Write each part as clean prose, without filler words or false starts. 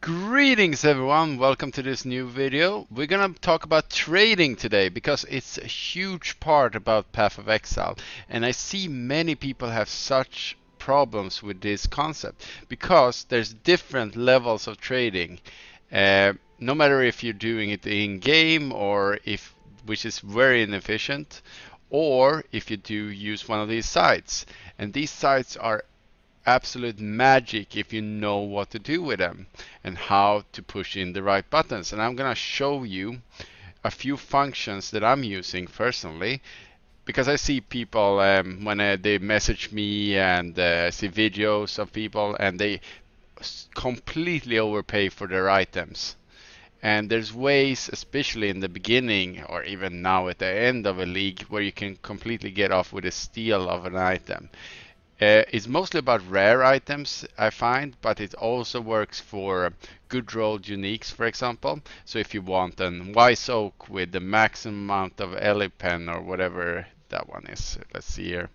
Greetings everyone, welcome to this new video. We're gonna talk about trading today because it's a huge part about Path of Exile, and I see many people have such problems with this concept because there's different levels of trading. No matter if you're doing it in game or if, which is very inefficient, or if you do use one of these sites. And these sites are absolute magic if you know what to do with them and how to push in the right buttons. And I'm gonna show you a few functions that I'm using personally because I see people when they message me and see videos of people and they completely overpay for their items. And there's ways, especially in the beginning or even now at the end of a league, where you can completely get off with a steal of an item. It's mostly about rare items, I find, but it also works for good rolled uniques, for example. So if you want an wise oak with the maximum amount of Elipen or whatever that one is, let's see here.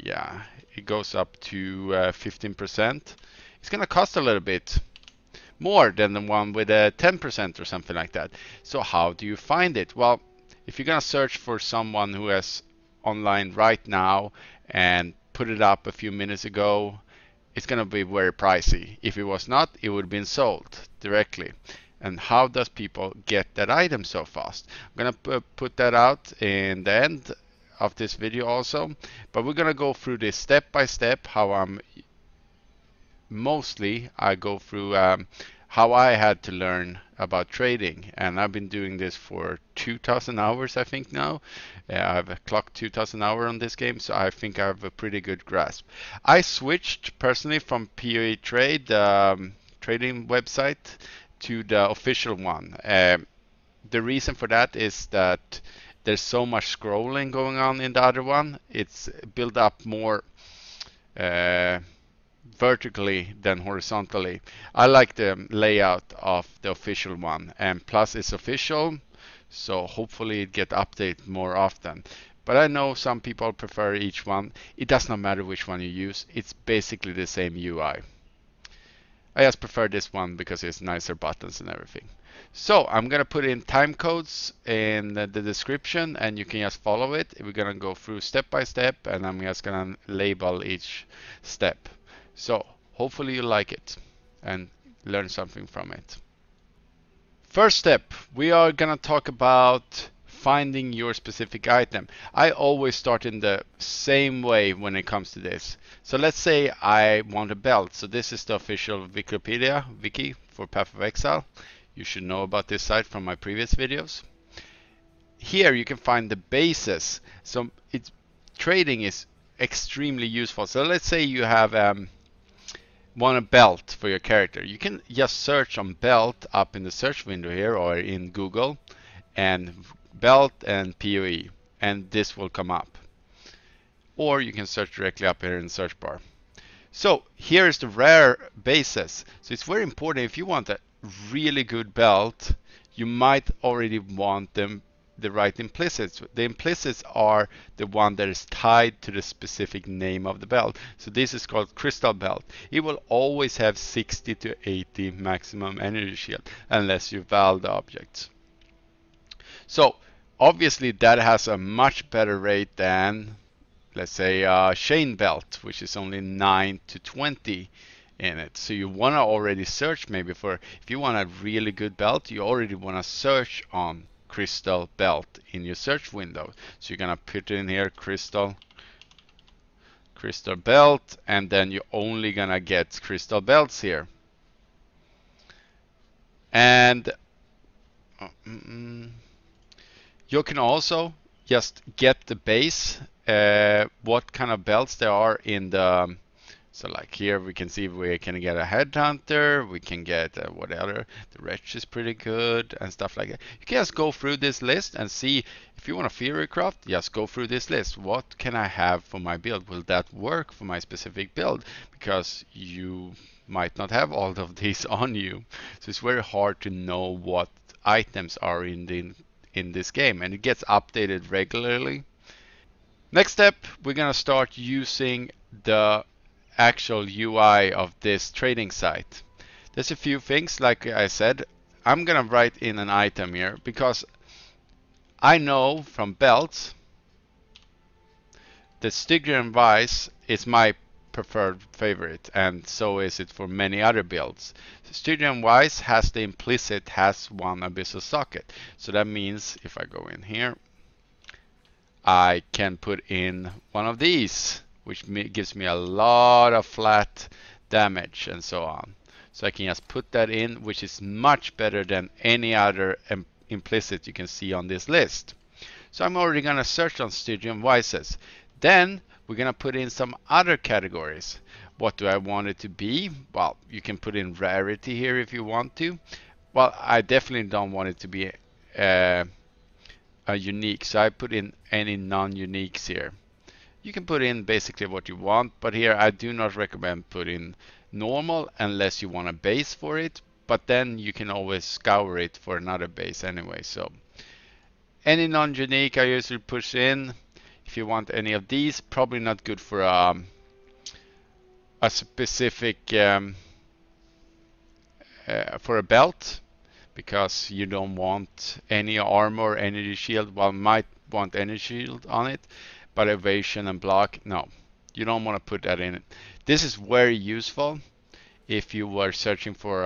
Yeah, it goes up to 15%. It's gonna cost a little bit more than the one with a 10% or something like that. So how do you find it? Well, if you're gonna search for someone who has online right now and put it up a few minutes ago, it's gonna be very pricey. If it was not, it would have been sold directly. And how does people get that item so fast? I'm gonna put that out in the end of this video also, but we're gonna go through this step by step. How I go through how I had to learn about trading, and I've been doing this for 2,000 hours I think now. I've clocked 2,000 hours on this game, so I think I have a pretty good grasp. I switched personally from PoE Trade, trading website, to the official one. The reason for that is that there's so much scrolling going on in the other one. It's built up more vertically than horizontally. I like the layout of the official one, and plus it's official, so hopefully it get updated more often. But I know some people prefer each one. It does not matter which one you use, it's basically the same UI. I just prefer this one because it's nicer buttons and everything. So I'm gonna put in time codes in the description and you can just follow it. We're gonna go through step by step and I'm just gonna label each step. So hopefully you like it and learn something from it. First step, we are gonna talk about finding your specific item. I always start in the same way when it comes to this. So let's say I want a belt. So this is the official Wikipedia wiki for Path of Exile. You should know about this site from my previous videos. Here you can find the bases. So trading is extremely useful. So let's say you have want a belt for your character. You can just search on belt up in the search window here or in Google and belt and PoE, and this will come up. Or you can search directly up here in the search bar. So here is the rare bases. So it's very important, if you want a really good belt, you might already want the right implicits. The implicits are the one that is tied to the specific name of the belt. So this is called crystal belt. It will always have 60 to 80 maximum energy shield unless you val the objects. So obviously that has a much better rate than, let's say, chain belt, which is only 9 to 20 in it. So you want to already search maybe for, if you want a really good belt, you already want to search on crystal belt in your search window. So you're gonna put in here crystal belt, and then you're only gonna get crystal belts here. And you can also just get the base, what kind of belts there are in the. So like here we can see we can get a headhunter, we can get whatever, the wretch is pretty good and stuff like that. You can just go through this list and see if you want a Fury Craft, just go through this list. What can I have for my build? Will that work for my specific build? Because you might not have all of these on you. So it's very hard to know what items are in this game, and it gets updated regularly. Next step, we're gonna start using the actual UI of this trading site. There's a few things, like I said, I'm gonna write in an item here because I know from belts that Stygian Vice is my preferred favorite, and so is it for many other builds. Stygian Vice has the implicit has one abyssal socket. So that means if I go in here, I can put in one of these, which gives me a lot of flat damage and so on. So I can just put that in, which is much better than any other implicit you can see on this list. So I'm already going to search on Stygian Vices. Then we're going to put in some other categories. What do I want it to be? Well, you can put in rarity here if you want to. Well, I definitely don't want it to be a unique, so I put in any non-uniques here. You can put in basically what you want, but here I do not recommend putting normal unless you want a base for it, but then you can always scour it for another base anyway. So any non-unique I usually push in. If you want any of these, probably not good for a specific for a belt, because you don't want any armor, energy shield. Well, might want energy shield on it, but evasion and block, no, you don't want to put that in it. This is very useful if you were searching for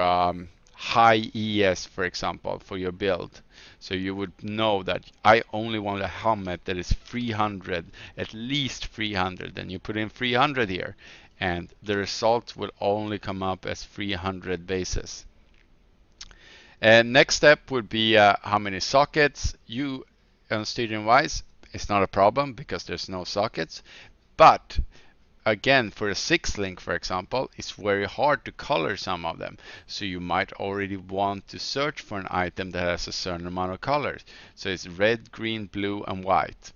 high ES, for example, for your build. So you would know that I only want a helmet that is 300, at least 300. Then you put in 300 here, and the result will only come up as 300 bases. And next step would be how many sockets. You on Stygian Vice, it's not a problem because there's no sockets. But again, for a 6-link, for example, it's very hard to color some of them. So you might already want to search for an item that has a certain amount of colors. So it's red, green, blue, and white.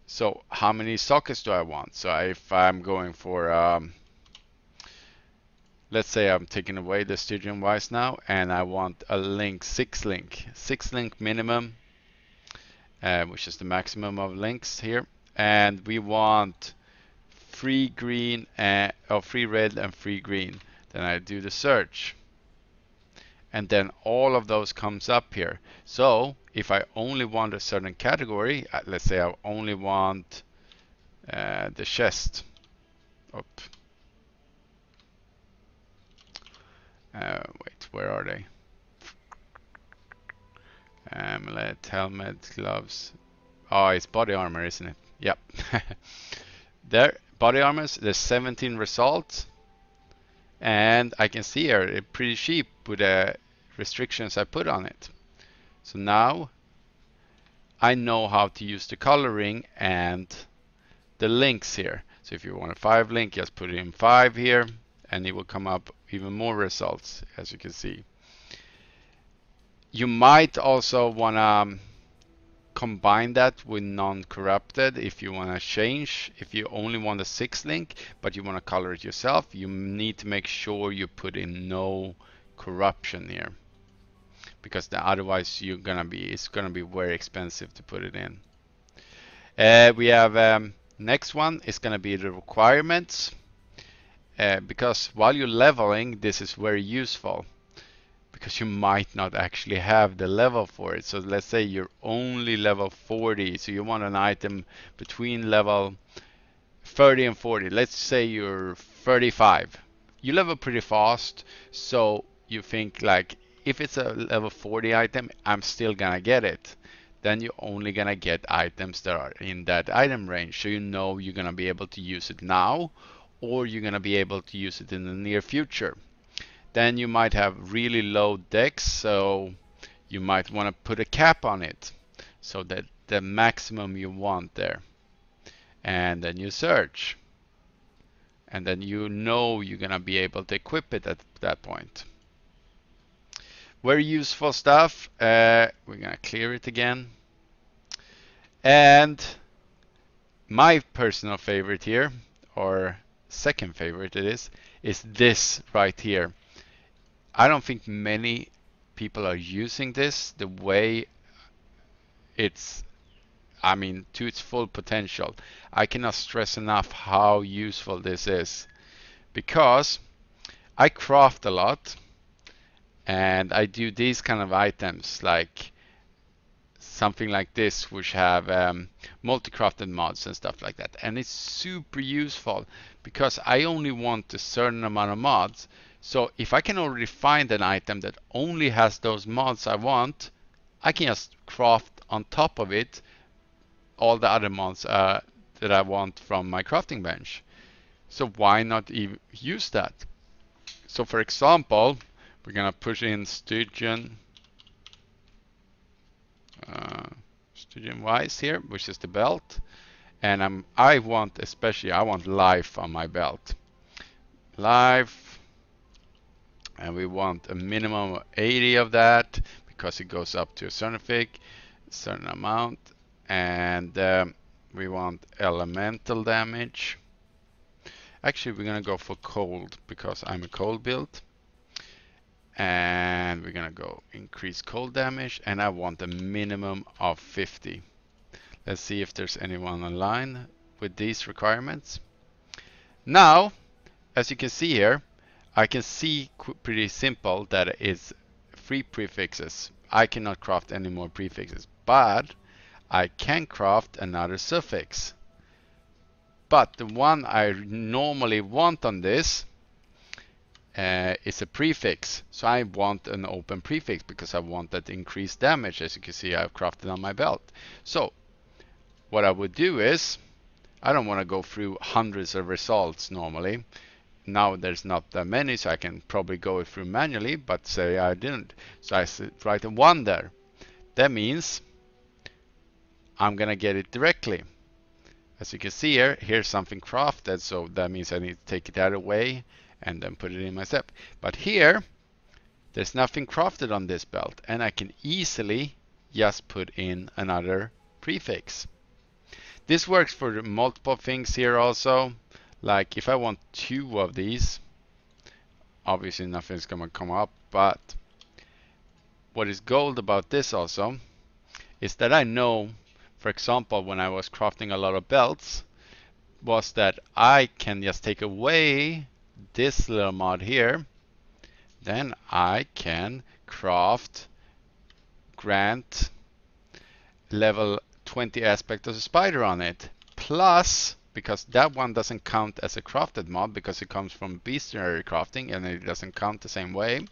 So how many sockets do I want? So if I'm going for let's say I'm taking away the Stygian Vice now, and I want a link, 6-link minimum, which is the maximum of links here. And we want 3 green, or 3 red and 3 green. Then I do the search. And then all of those comes up here. So if I only want a certain category, let's say I only want the chest. Wait, where are they? Amulet, helmet, gloves. Oh, it's body armor, isn't it? Yep. There, body armors, there's 17 results. And I can see here, it's pretty cheap with the restrictions I put on it. So now I know how to use the coloring and the links here. So if you want a 5 link, just put in 5 here, and it will come up even more results, as you can see. You might also want to combine that with non-corrupted if you want to change. If you only want a 6-link, but you want to color it yourself, you need to make sure you put in no corruption here, because otherwise it's gonna be very expensive to put it in. We have next one is gonna be the requirements. Because while you're leveling, this is very useful, because you might not actually have the level for it. So let's say you're only level 40, so you want an item between level 30 and 40. Let's say you're 35. You level pretty fast, so you think like, if it's a level 40 item, I'm still gonna get it. Then you're only gonna get items that are in that item range, so you know you're gonna be able to use it now, or you're going to be able to use it in the near future. Then you might have really low dex, so you might want to put a cap on it, so that the maximum you want there. And then you search. And then you know you're going to be able to equip it at that point. Very useful stuff. We're going to clear it again. And my personal favorite here, or second favorite is this right here. I don't think many people are using this the way it's, I mean, to its full potential. I cannot stress enough how useful this is, because I craft a lot, And I do these kind of items like something like this, which have multi-crafted mods and stuff like that. And it's super useful because I only want a certain amount of mods. So if I can already find an item that only has those mods I want, I can just craft on top of it all the other mods that I want from my crafting bench. So why not even use that? So for example, we're gonna push in Stygian Wise here, which is the belt, and I want life on my belt. Life, and we want a minimum of 80 of that because it goes up to a certain amount, and we want elemental damage. Actually, we're gonna go for cold because I'm a cold build. And we're gonna go increase cold damage, and I want a minimum of 50. Let's see if there's anyone online with these requirements. Now, as you can see here, I can see pretty simple that it's free prefixes. I cannot craft any more prefixes, but I can craft another suffix. But the one I normally want on this is a prefix. So I want an open prefix because I want that increased damage. As you can see, I've crafted on my belt. So what I would do is, I don't want to go through hundreds of results normally. Now there's not that many, so I can probably go through manually, but say I didn't. So I write a 1 there. That means I'm gonna get it directly. As you can see here, here's something crafted, so that means I need to take it out of the way and then put it in my step. But here, there's nothing crafted on this belt, and I can easily just put in another prefix. This works for multiple things here also. Like if I want 2 of these, obviously nothing's gonna come up, but what is gold about this also is that I know, for example, when I was crafting a lot of belts, was that I can just take away this little mod here, then I can craft grant level 20 aspect of the spider on it. Plus, because that one doesn't count as a crafted mod because it comes from bestiary crafting and it doesn't count the same way.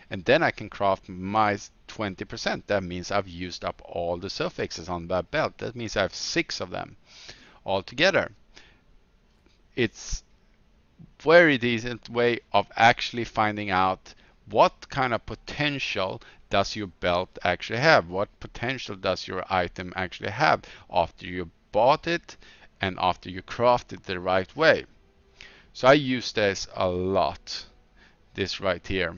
And then I can craft my 20%. That means I've used up all the suffixes on that belt. That means I have 6 of them altogether. It's very decent way of actually finding out what kind of potential does your belt actually have? What potential does your item actually have after you bought it and after you craft it the right way? So I use this a lot, this right here.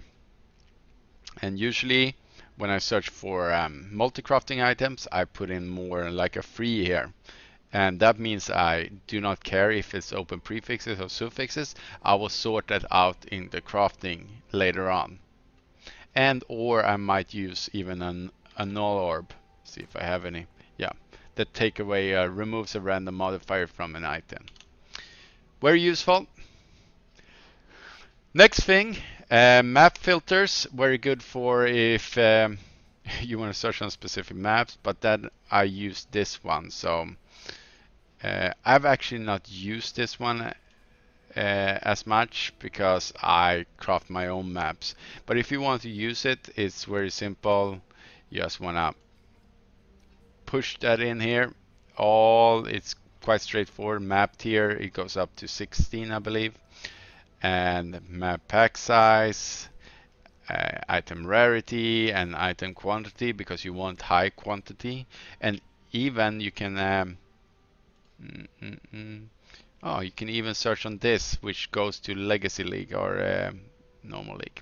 And usually when I search for multi-crafting items, I put in more like a free here. And that means I do not care if it's open prefixes or suffixes. I will sort that out in the crafting later on. And or I might use even a null orb. See if I have any. Yeah, that take away removes a random modifier from an item. Very useful. Next thing, map filters. Very good for if you want to search on specific maps, but then I use this one. So I've actually not used this one as much because I craft my own maps. But if you want to use it, it's very simple. You just want to push that in here. It's quite straightforward. Map tier, it goes up to 16, I believe. And map pack size, item rarity, and item quantity because you want high quantity. And even you can oh, you can even search on this, which goes to Legacy League or normal league.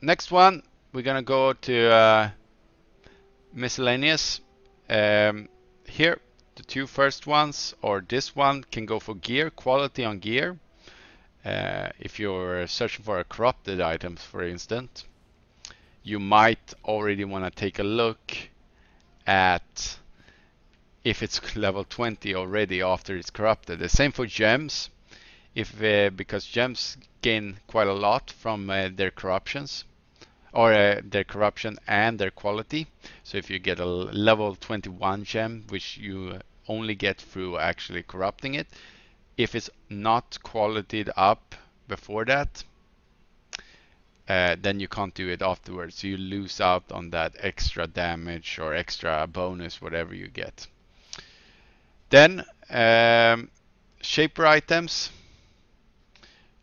Next one, we're gonna go to miscellaneous. Here, the 2 first ones, or this one, can go for gear, quality on gear. If you're searching for a corrupted item, for instance, you might already want to take a look at if it's level 20 already after it's corrupted. The same for gems. if because gems gain quite a lot from their corruptions, or their corruption and their quality. So if you get a level 21 gem, which you only get through actually corrupting it, if it's not qualityed up before that, then you can't do it afterwards. So you lose out on that extra damage or extra bonus, whatever you get. Then shaper items.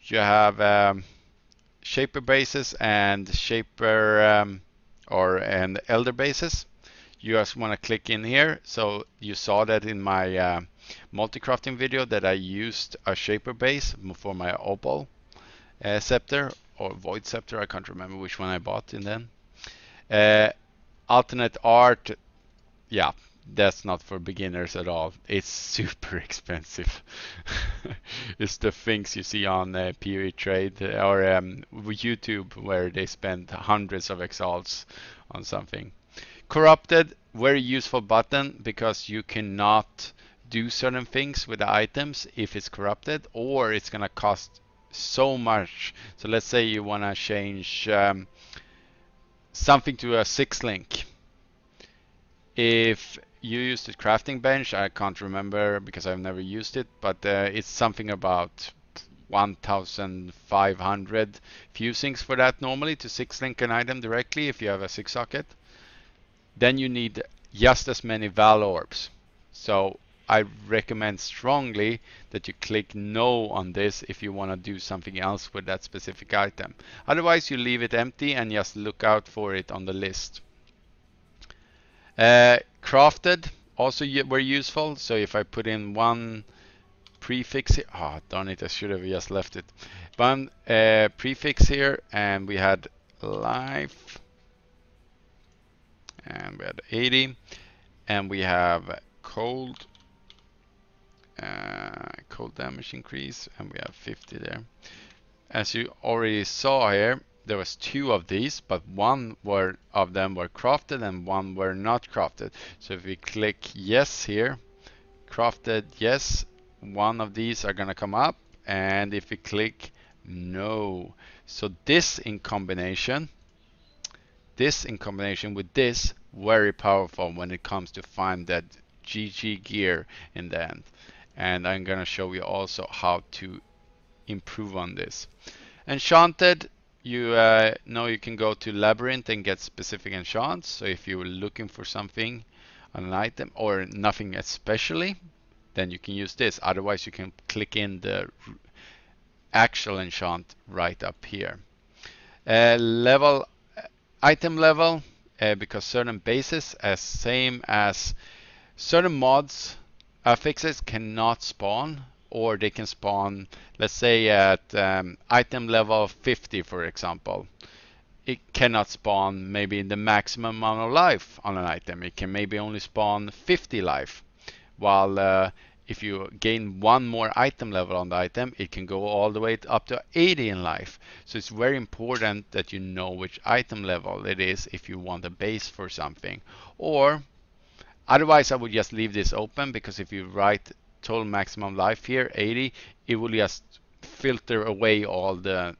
You have shaper bases and shaper and elder bases. You just want to click in here. So you saw that in my multi-crafting video that I used a shaper base for my opal scepter or void scepter. I can't remember which one I bought in then. Alternate art, yeah, that's not for beginners at all. It's super expensive. It's the things you see on PoE Trade or YouTube where they spend hundreds of exiles on something. Corrupted, very useful button because you cannot do certain things with the items if it's corrupted, or it's gonna cost so much. So let's say you want to change something to a 6-link. If you use the crafting bench, I can't remember because I've never used it, but it's something about 1,500 fusings for that normally to 6-link an item directly if you have a 6-socket. Then you need just as many Val orbs. So I recommend strongly that you click no on this if you want to do something else with that specific item. Otherwise, you leave it empty and just look out for it on the list. Crafted, also very useful. So if I put in one prefix here, oh darn it, I should have just left it. One prefix here, and we had life, and we had 80, and we have cold damage increase, and we have 50 there. As you already saw here, there was 2 of these, but one of them were crafted and one were not crafted. So if we click yes here, crafted yes, one of these are gonna come up, and if we click no, so this in combination with this, very powerful when it comes to find that GG gear in the end. And I'm gonna show you also how to improve on this. Enchanted, you know you can go to Labyrinth and get specific enchants. So if you were looking for something on an item or nothing especially, then you can use this. Otherwise, you can click in the actual enchant right up here. Item level, because certain bases, as same as certain mods, affixes cannot spawn, or they can spawn, let's say at item level 50, for example. It cannot spawn maybe the maximum amount of life on an item. It can maybe only spawn 50 life, while if you gain one more item level on the item, it can go all the way up to 80 in life. So it's very important that you know which item level it is if you want a base for something. Or otherwise, I would just leave this open, because if you write total maximum life here, 80, it will just filter away all the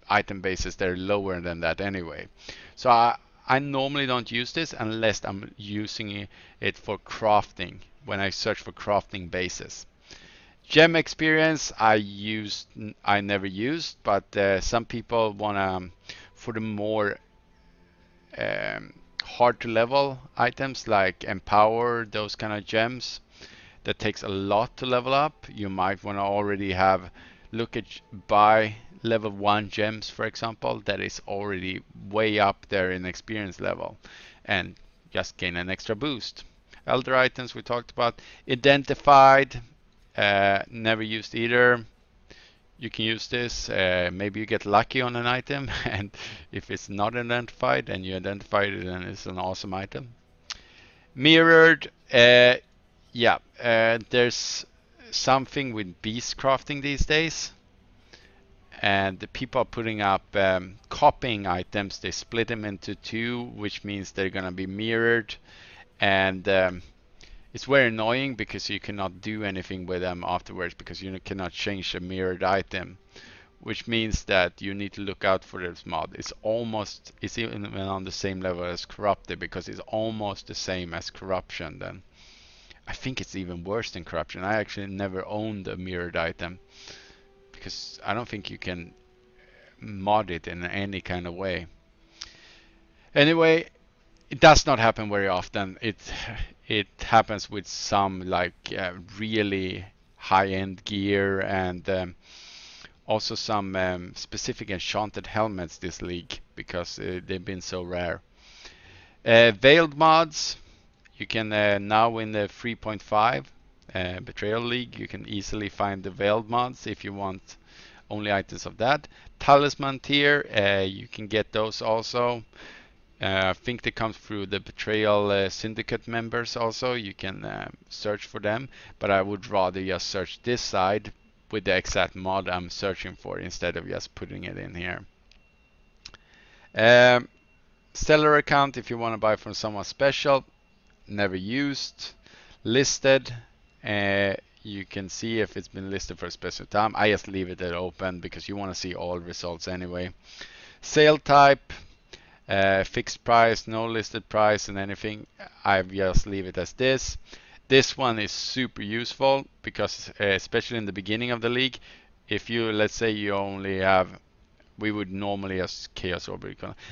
item bases that are lower than that anyway. So I normally don't use this unless I'm using it for crafting, when I search for crafting bases. Gem experience I never used, but some people wanna, for the more hard to level items like empower, those kind of gems that takes a lot to level up, you might want to already buy level 1 gems, for example, that is already way up there in experience level, and just gain an extra boost. Elder items we talked about. Identified, never used either. You can use this, maybe you get lucky on an item, and if it's not identified and you identify it, then it's an awesome item. Mirrored, there's something with beast crafting these days, and the people are putting up copying items. They split them into 2, which means they're gonna be mirrored, and It's very annoying because you cannot do anything with them afterwards because you cannot change a mirrored item, which means that you need to look out for this mod. It's even on the same level as corrupted because it's almost the same as corruption then. I think it's even worse than corruption. I actually never owned a mirrored item because I don't think you can mod it in any kind of way. Anyway, it does not happen very often. It happens with some like really high-end gear and also some specific enchanted helmets this league because they've been so rare. Veiled mods, you can now in the 3.5 Betrayal League, you can easily find the veiled mods if you want only items of that. Talisman tier, you can get those also. I think they come through the Betrayal Syndicate members also. You can search for them, but I would rather just search this side with the exact mod I'm searching for instead of just putting it in here. Seller account if you want to buy from someone special, never used. Listed, you can see if it's been listed for a special time. I just leave it open because you want to see all results anyway. Sale type, fixed price, no listed price and anything. I just leave it as this. This one is super useful because especially in the beginning of the league, if you, let's say you only have, we would normally as Chaos Orb,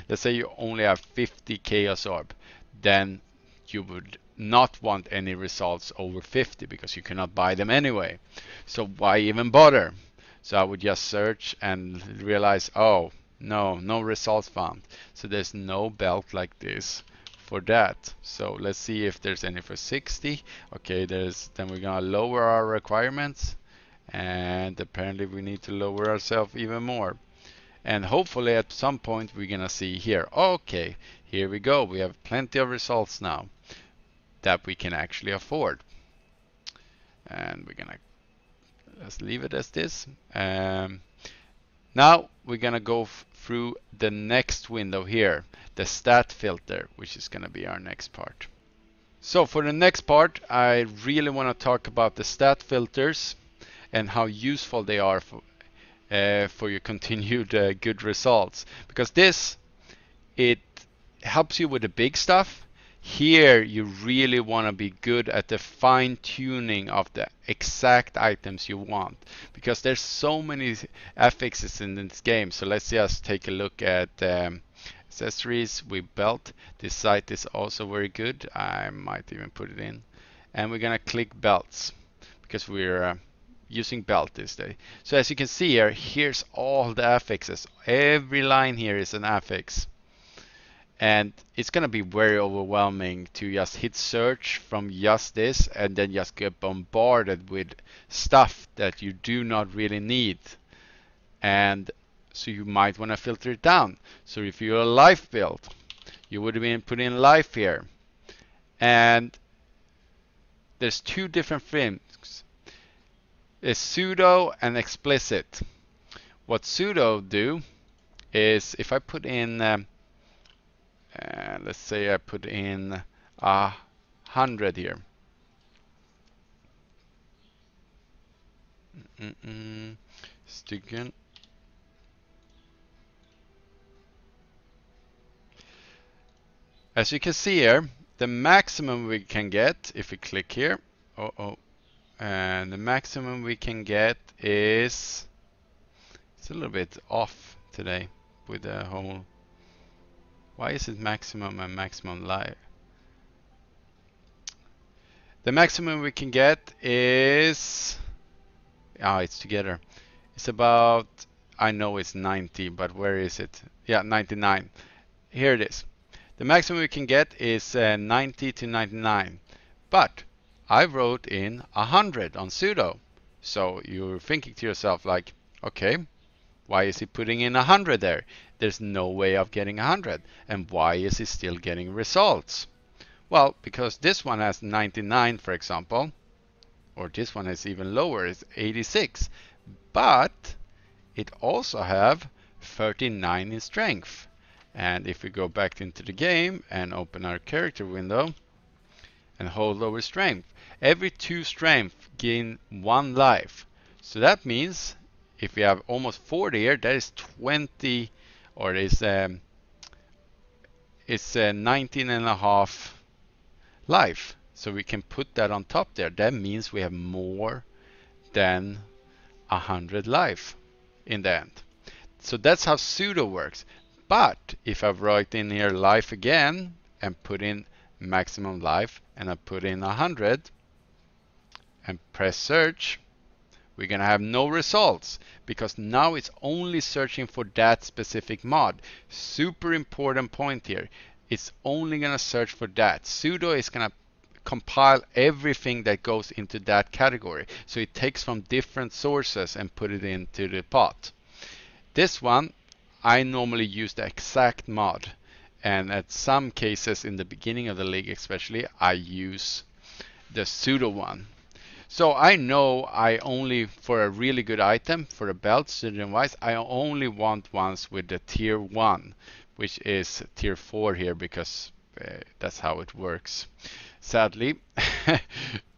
let's say you only have 50 Chaos Orb, then you would not want any results over 50 because you cannot buy them anyway. So why even bother? So I would just search and realize, oh, no results found. So there's no belt like this for that. So let's see if there's any for 60. Okay, then we're gonna lower our requirements and apparently we need to lower ourselves even more. And hopefully at some point we're gonna see here, okay, here we go. We have plenty of results now that we can actually afford. And we're gonna just leave it as this. Now we're gonna go through the next window here, the stat filter, which is gonna be our next part. So for the next part, I really want to talk about the stat filters and how useful they are for your continued good results. Because it helps you with the big stuff. Here you really want to be good at the fine tuning of the exact items you want because there's so many affixes in this game. So let's just take a look at accessories with belt. This site is also very good. I might even put it in. And we're gonna click belts because we're using belt this day. So as you can see here, here's all the affixes. Every line here is an affix. And it's going to be very overwhelming to just hit search from just this and then just get bombarded with stuff that you do not really need. And so you might want to filter it down. So if you're a life build, you would have been put in life here. And there's two different things. It's pseudo and explicit. What pseudo do is if I put in let's say I put in 100 here. Stycken. As you can see here, the maximum we can get if we click here, and the maximum we can get is, it's a little bit off today with the whole. Why is it maximum and maximum live? The maximum we can get is, it's together. It's about, I know it's 90, but where is it? Yeah, 99. Here it is. The maximum we can get is 90 to 99. But I wrote in 100 on pseudo. So you're thinking to yourself like, okay, why is he putting in 100 there? There's no way of getting 100. And why is he still getting results? Well, because this one has 99, for example, or this one is even lower, it's 86. But it also have 39 in strength. And if we go back into the game and open our character window and hold over strength. Every 2 strength gain 1 life. So that means if we have almost 40 here, that is 20, or it's 19 and a half life. So we can put that on top there. That means we have more than 100 life in the end. So that's how pseudo works. But if I write in here life again and put in maximum life and I put in 100 and press search, we're gonna have no results because now it's only searching for that specific mod. Super important point here. It's only gonna search for that. Pseudo is gonna compile everything that goes into that category. So it takes from different sources and put it into the pot. This one, I normally use the exact mod. And at some cases in the beginning of the league especially, I use the pseudo one. So I know I only, for a really good item, for a belt, student wise, I only want ones with the tier 1, which is tier 4 here because that's how it works. Sadly,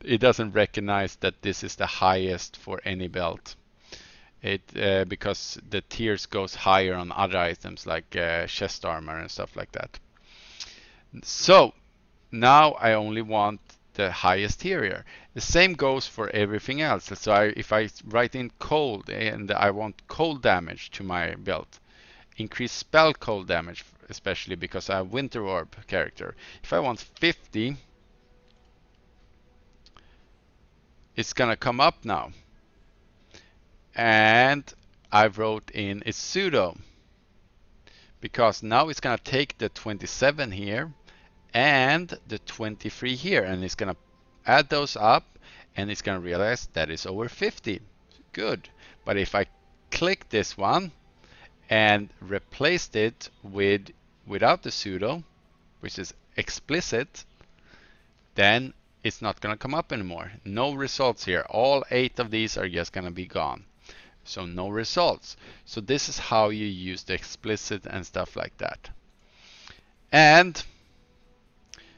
it doesn't recognize that this is the highest for any belt. Because the tiers goes higher on other items like chest armor and stuff like that. So now I only want the highest tier here. The same goes for everything else. So if I write in cold and I want cold damage to my belt, increase spell cold damage, especially because I have Winter Orb character. If I want 50, it's gonna come up now. And I wrote in it's pseudo because now it's gonna take the 27 here and the 23 here, and it's gonna add those up and it's gonna realize that is over 50. Good. But if I click this one and replaced it without the pseudo, which is explicit, then it's not gonna come up anymore. No results here. All 8 of these are just gonna be gone. So no results. So this is how you use the explicit and stuff like that. And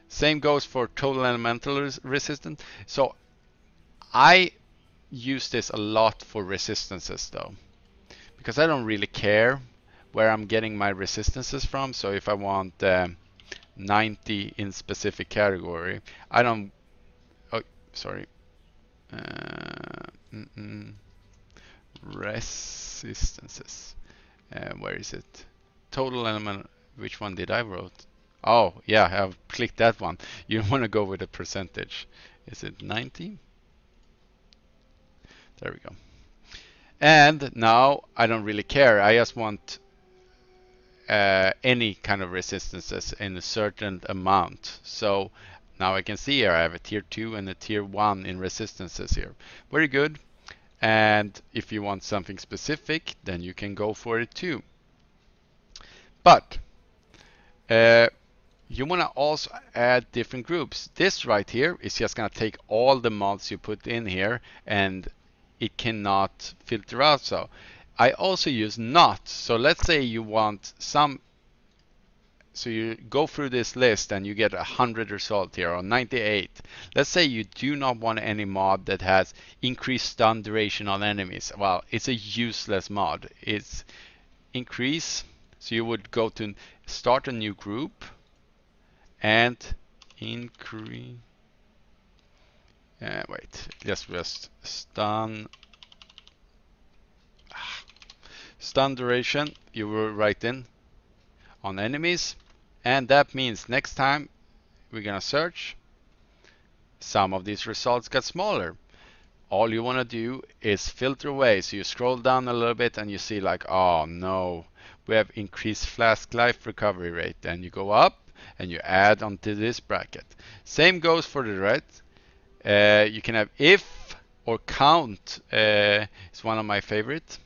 same goes for total elemental resistance. So I use this a lot for resistances though, because I don't really care where I'm getting my resistances from. So if I want 90 in specific category, I don't, oh sorry, resistances, where is it? Total element, which one did I wrote? Oh yeah, I've clicked that one. You want to go with a percentage. Is it 90? There we go. And now I don't really care. I just want any kind of resistances in a certain amount. So now I can see here I have a tier 2 and a tier 1 in resistances here. Very good. And if you want something specific, then you can go for it too. But you want to also add different groups. This right here is just going to take all the mods you put in here and it cannot filter out. So I also use not. So let's say you want some, so you go through this list and you get 100 result here or 98. Let's say you do not want any mod that has increased stun duration on enemies. Well, it's a useless mod. It's increase. So you would go to start a new group and increase. Wait, just stun duration. You will write in on enemies, and that means next time we're gonna search, some of these results get smaller. All you want to do is filter away. So you scroll down a little bit and you see like, oh no, we have increased flask life recovery rate. Then you go up and you add onto this bracket. Same goes for the right. You can have if or count. It's one of my favorite.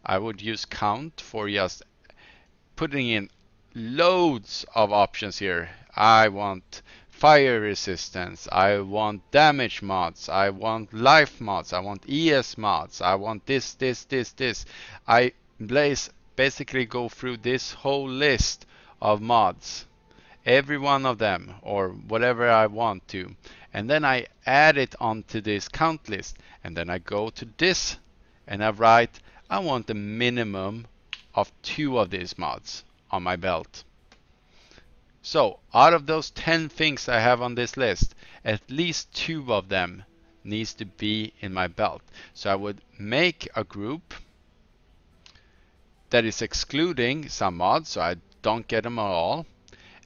I would use count for just putting in loads of options here. I want fire resistance, I want damage mods, I want life mods, I want ES mods, I want this. I basically go through this whole list of mods every one of them or whatever I want to. And then I add it onto this count list. And then I go to this and I write, I want a minimum of 2 of these mods on my belt. So out of those 10 things I have on this list, at least 2 of them needs to be in my belt. So I would make a group that is excluding some mods, so I don't get them all.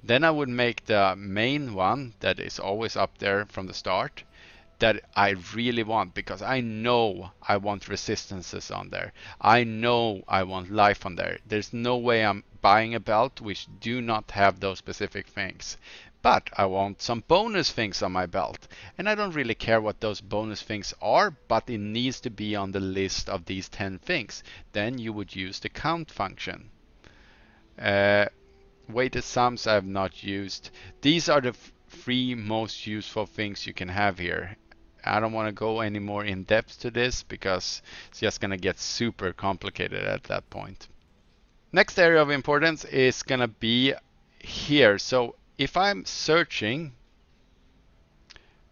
Then I would make the main one that is always up there from the start that I really want, because I know I want resistances on there. I know I want life on there. There's no way I'm buying a belt which do not have those specific things. But I want some bonus things on my belt. And I don't really care what those bonus things are, but it needs to be on the list of these 10 things. Then you would use the count function. Weighted sums I have not used. These are the 3 most useful things you can have here. I don't want to go any more in depth to this because it's just going to get super complicated at that point. Next area of importance is going to be here. So if I'm searching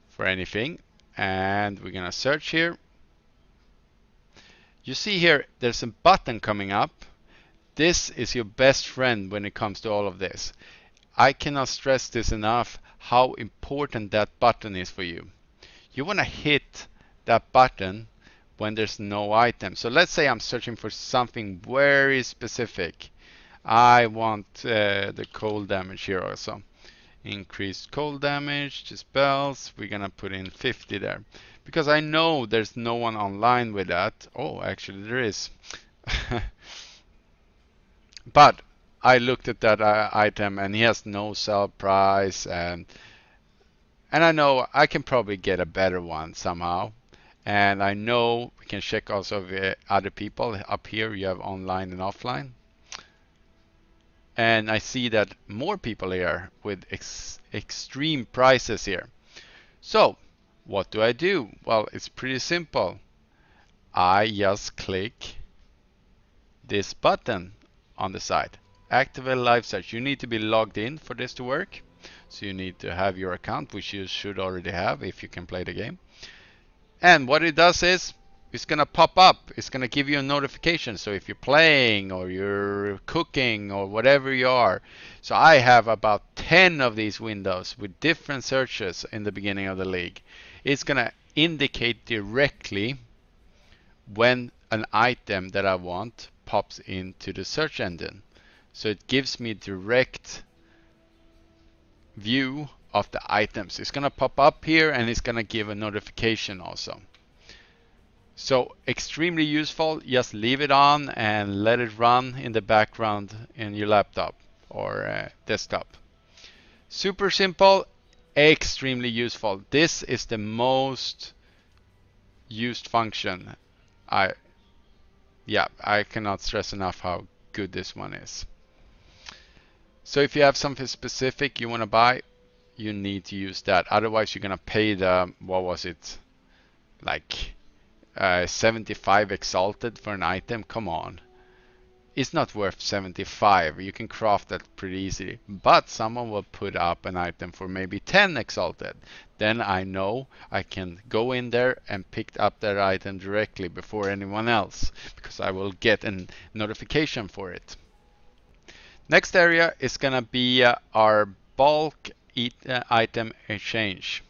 for anything and we're going to search here, you see here there's a button coming up. This is your best friend when it comes to all of this. I cannot stress this enough how important that button is for you. You want to hit that button when there's no item. So let's say I'm searching for something very specific. I want the cold damage here also. Increased cold damage to spells. We're gonna put in 50 there. Because I know there's no one online with that. Oh, actually there is. But I looked at that item and he has no sell price, and I know I can probably get a better one somehow. And I know we can check also with other people. Up here you have online and offline. And I see that more people here with extreme prices here. So what do I do? Well, it's pretty simple. I just click this button on the side. Activate live search. You need to be logged in for this to work. So you need to have your account, which you should already have if you can play the game. And what it does is it's going to pop up. It's going to give you a notification. So if you're playing or you're cooking or whatever you are. So I have about 10 of these windows with different searches in the beginning of the league. It's going to indicate directly when an item that I want pops into the search engine. So it gives me direct view of the items. It's going to pop up here and it's going to give a notification also. So extremely useful. Just leave it on and let it run in the background in your laptop or desktop. Super simple, extremely useful. This is the most used function. I cannot stress enough how good this one is. So if you have something specific you want to buy, you need to use that. Otherwise you're gonna pay the, what was it, like 75 exalted for an item. Come on, it's not worth 75. You can craft that pretty easily, but someone will put up an item for maybe 10 exalted. Then I know I can go in there and pick up that item directly before anyone else, because I will get a notification for it. Next area is gonna be our bulk item exchange.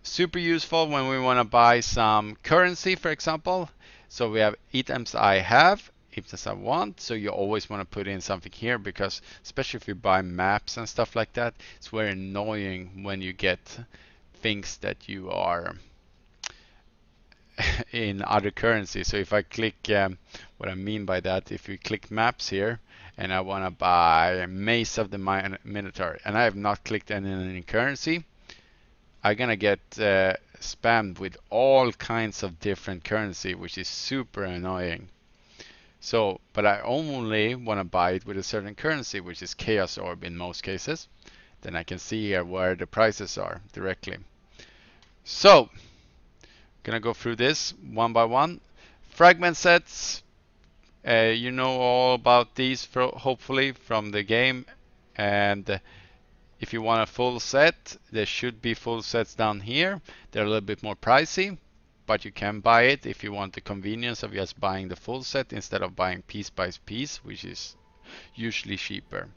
Super useful when we want to buy some currency, for example. So we have items I have, items I want. So you always want to put in something here, because especially if you buy maps and stuff like that, it's very annoying when you get things that you are in other currency. So if I click, what I mean by that, if you click maps here and I want to buy Mace of the Minotaur and I have not clicked any currency, I'm gonna get spammed with all kinds of different currency, which is super annoying. So, but I only want to buy it with a certain currency, which is Chaos Orb in most cases. Then I can see here where the prices are directly. So, gonna go through this one by one. Fragment sets, you know all about these hopefully from the game, and If you want a full set, there should be full sets down here. They're a little bit more pricey, but you can buy it if you want the convenience of just buying the full set instead of buying piece by piece, which is usually cheaper.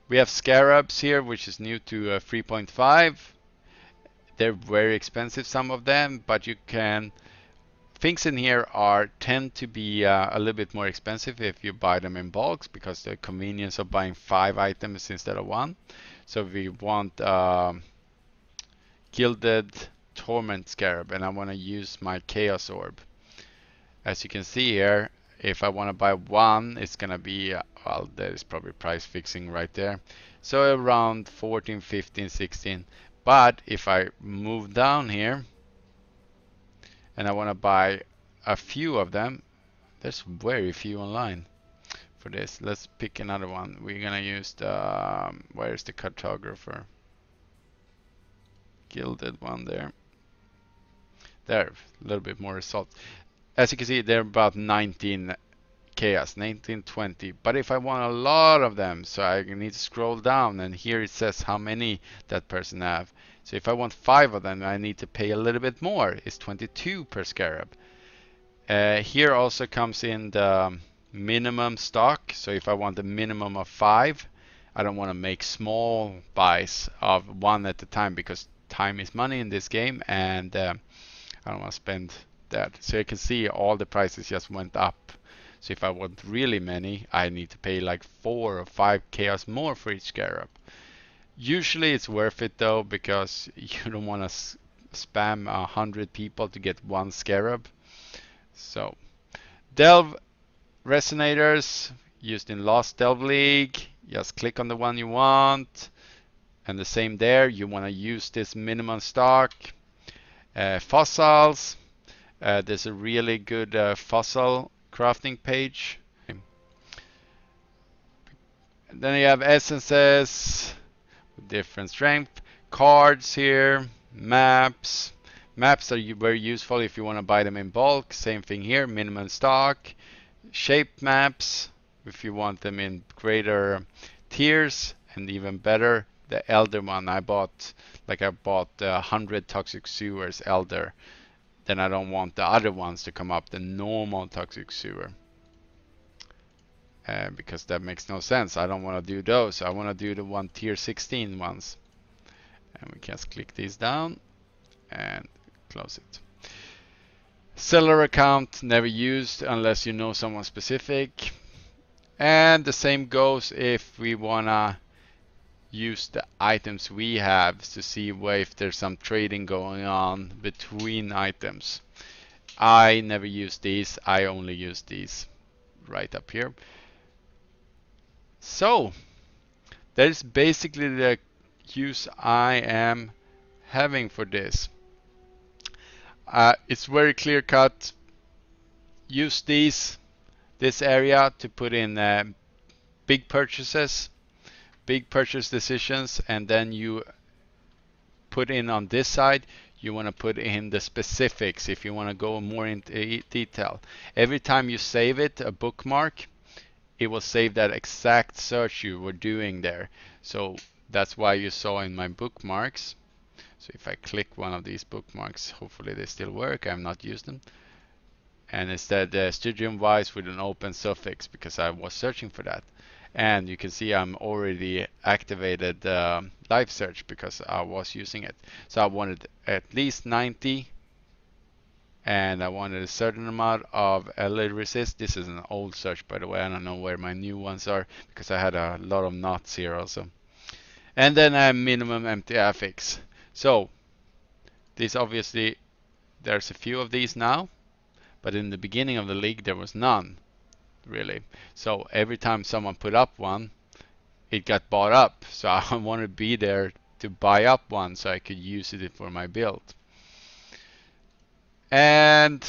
We have scarabs here, which is new to 3.5. They're very expensive, some of them, but you can. Things in here tend to be a little bit more expensive if you buy them in bulks because the convenience of buying 5 items instead of 1. So we want Gilded Torment Scarab, and I want to use my Chaos Orb. As you can see here, if I want to buy 1, it's gonna be well, there is probably price fixing right there. So around 14, 15, 16. But if I move down here and I want to buy a few of them, there's very few online for this. Let's pick another one. We're gonna use the where's the cartographer? Gilded one there. There, a little bit more results. As you can see, they're about 19 chaos, 19, 20. But if I want a lot of them, so I need to scroll down, and here it says how many that person have. So if I want 5 of them, I need to pay a little bit more. It's 22 per scarab. Here also comes in the minimum stock. So if I want a minimum of 5, I don't want to make small buys of 1 at a time because time is money in this game, and I don't want to spend that. So you can see all the prices just went up. So if I want really many, I need to pay like 4 or 5 chaos more for each scarab. Usually it's worth it though, because you don't want to spam 100 people to get 1 scarab. So Delve resonators used in Lost Delve League. Just click on the one you want, and the same there. You want to use this minimum stock. Fossils. There's a really good fossil crafting page. And then you have essences with different strength. Cards here. Maps. Maps are very useful if you want to buy them in bulk. Same thing here, minimum stock. Shape maps if you want them in greater tiers, and even better, the elder one. I bought 100 toxic sewers elder. Then I don't want the other ones to come up, the normal toxic sewer. Because that makes no sense. I don't want to do those. I want to do the one tier 16 ones. And we just click these down and close it. Seller account never used unless you know someone specific. And the same goes if we wanna use the items we have to see if there's some trading going on between items. I never use these. I only use these right up here. So that is basically the use I am having for this. It's very clear cut. Use this area to put in big purchases, big purchase decisions, and then you put in on this side, you want to put in the specifics if you want to go more into detail. Every time you save it, a bookmark, it will save that exact search you were doing there. So that's why you saw in my bookmarks. So if I click one of these bookmarks, hopefully they still work. I have not used them. And instead Stygian Wise with an open suffix, because I was searching for that. And you can see I'm already activated live search because I was using it. So I wanted at least 90, and I wanted a certain amount of LA resist. This is an old search, by the way. I don't know where my new ones are because I had a lot of knots here also. And then I have minimum empty affix. So these obviously, there's a few of these now, but in the beginning of the league there was none really. So every time someone put up one, it got bought up. So I want to be there to buy up one so I could use it for my build. And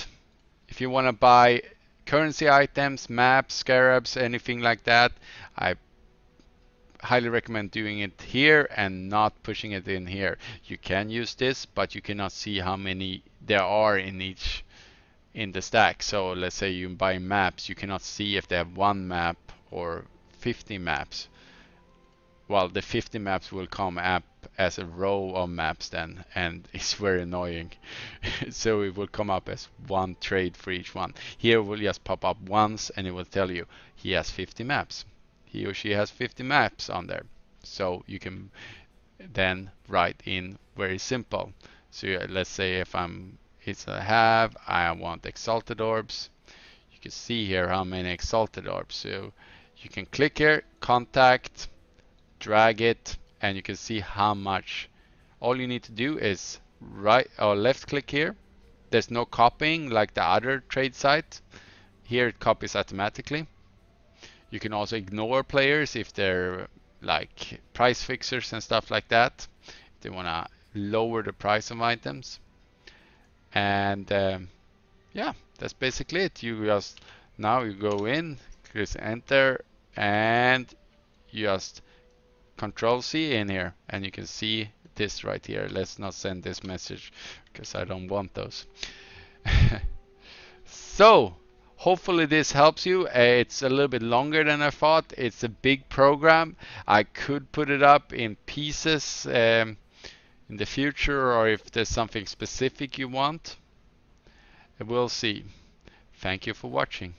if you want to buy currency items, maps, scarabs, anything like that, I highly recommend doing it here and not pushing it in here. You can use this, but you cannot see how many there are in the stack. So let's say you buy maps, you cannot see if they have 1 map or 50 maps. well, the 50 maps will come up as a row of maps then, and it's very annoying. So it will come up as one trade for each one. Here will just pop up once and it will tell you he has 50 maps. He or she has 50 maps on there. So you can then write in very simple. So let's say if I want exalted orbs. You can see here how many exalted orbs. So you can click here, contact, drag it, and you can see how much. All you need to do is right or left click here. There's no copying like the other trade site. Here it copies automatically. You can also ignore players if they're like price fixers and stuff like that. If they want to lower the price of items. And yeah, that's basically it. You just now you go in, press enter, and you just Control C in here, and you can see this right here. Let's not send this message because I don't want those. So hopefully this helps you. It's a little bit longer than I thought. It's a big program. I could put it up in pieces in the future, or if there's something specific you want. We'll see. Thank you for watching.